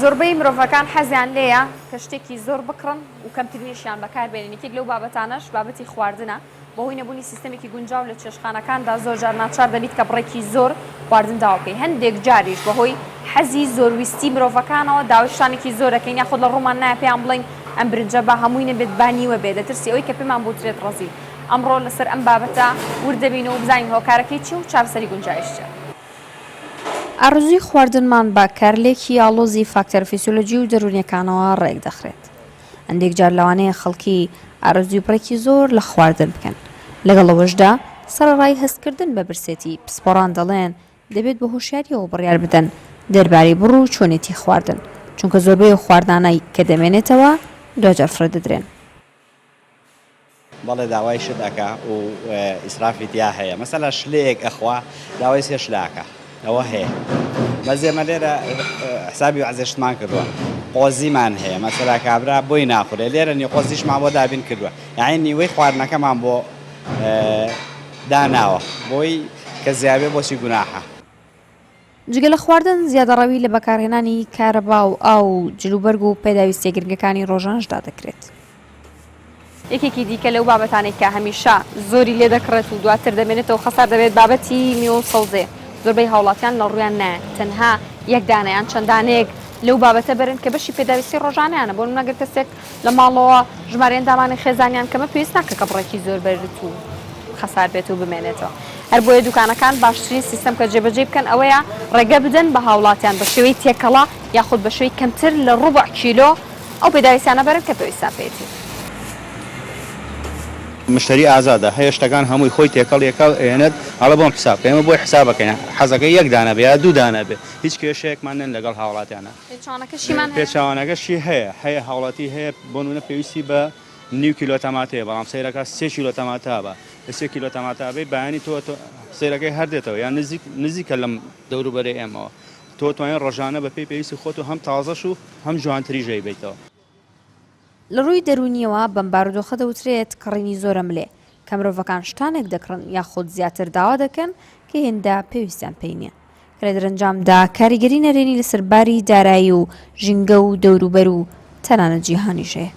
زۆربەی مرۆڤەکان حەزیان لێیە کە شتێکی زۆر بکڕن و کەمترینیشیان بەکاربێنن. یەکێک لەو بابەتانەش بابەتی خواردنە، بەهۆی نەبوونی سیستەمێکی گونجاو لە چێشتخانەکاندا زۆر جار ناچار دەبیت کە بڕێکی زۆر خواردن داوا بکەیت. هەندێک جاریش بەهۆی حەزی زۆرویستی مرۆڤەکانەوە داوای زۆر دەکەین، یاخۆ لە ڕوومان نایە پێیان بڵێن ئەم برنجە بە هەمووی نەبێت بانیوە بێت، دەترسی ئەوەی کە پێمان بوترێت ڕەزی. ئەمڕۆ لەسەر ئەم بابەتە وردەبینەوە و بزانین هۆکارەکەی چی و چارەسەری گونجایشتە. ئارزووی خواردنمان بە کارلێکی ئاڵۆزی فاکتەر فیسیۆلۆجی و دەرونیەکانەوە ڕێک دەخرێت. هەندێک جار لەوانەیە خەڵکی ئارزووی بڕێکی زۆر لە خواردن بکەن، لەگەڵەوەشدا سەرەڕای هەستکردن بە برسێتی پسپۆڕان دەڵێن دەبێت بە هۆشیاریەوە بڕیار بدەن دەربارەی بڕ و چۆنێتی خواردن، چونکە زۆربەی خواردانەی کە دەمێنێتەوە دوجار فرەدەدرێن. بەڵێ داوای شت دەکا و ئیسرافی تیا هەیە، مەسەلا شلەیەک ئەخوا داوای سێ شلاکە ئەوە هەیە. بەزێمە لێرە حسابی عەزێشتمان کردووە، قۆزیمان هەیە، مەسەلا کابرا بۆی ناخورێ، لێرە نی قۆزیشمان بۆ دابین کردووە، یعنی نیوەی خواردنەکەمان بۆ داناوە بۆی کە زیابێ بۆچی گوناحە. جگە لە خواردن زیادەڕەوی لە بەکارهێنانی کارەبا و ئاو و جلوبەرگ و پێداویستە گرنگەکانی ڕۆژانشدا دەکرێت. یەکێکی دیکە لەو بابەتانێک کە هەمیشە زۆری لێ دەکڕێت و دواتر دەمێنێتەوە خەسار دەبێت بابەتی میوە و سەوزێ. زۆربەی هاوڵاتیان لە ڕوویان نایە تەنها یەک دانەیان چەندانەیەک لەو بابەتە بەرن کە بەشی پێداویستی ڕۆژانیانە. بۆ نمونە کەسێک لە ماڵەوە ژمارەیان دامانی خێزانیان کەمە پێویست ناکە کە بڕێکی زۆر بەرت و خەسار بێت و بمێنێتەوە. هەر بۆیە دوکانەکان باشترین سیستەم کە جێبەجێ بکەن ئەوەیە ڕێگە بدەن بە هاوڵاتیان بە شێوەی تێکەڵا یاخود بە شێوەی کەمتر لە ڕوبع کیلۆ ئەو پێداویستیانە بەرن کە پێویستان پێێتی. مشتری ئازادە، هەیە شتەکان هەمووی خۆی تێکەڵ ئێنێت هەڵە بۆم حساب ئێمە بۆی حسابەکەین، حەزەکەی یەک دانە بێ یا دوو دانە بێ، هیچ کێشەیەکمان نێن لەگەڵ هاوڵاتیانە. پێچاوانەکەشی هەیە هاوڵاتی هەیە بۆ نمونە پێویستی بە نیو کیلۆ تەماتەیە، بەڵام سەیرەکە 3 کیلۆ تەماتە بە 3 کیلۆ تەماتابێ بەیانی تۆ سەیرەکەی هەردێتەوە یان نزیکە لەم دەوروبەرەی ئێمەوە، تۆ توانین ڕۆژانە بە پێی پێویستی خۆت و هەم تازەش و هەم جوانتری ژەی بیتەوە. لە ڕووی دەرونیەوە بەم بارودۆخە دەوترێت کڕینی زۆرە ملێ کە مرۆڤەکان شتانێک دەکڕن یاخود زیاتر داوا دەکەن کە هێندە پێویستیان پێی نییە، کە لە دەرەنجامدا کاریگەری نەرێنی لەسەر باری دارایی و ژینگە و دەوروبەر و تەنانەت جیهانیش هەیە.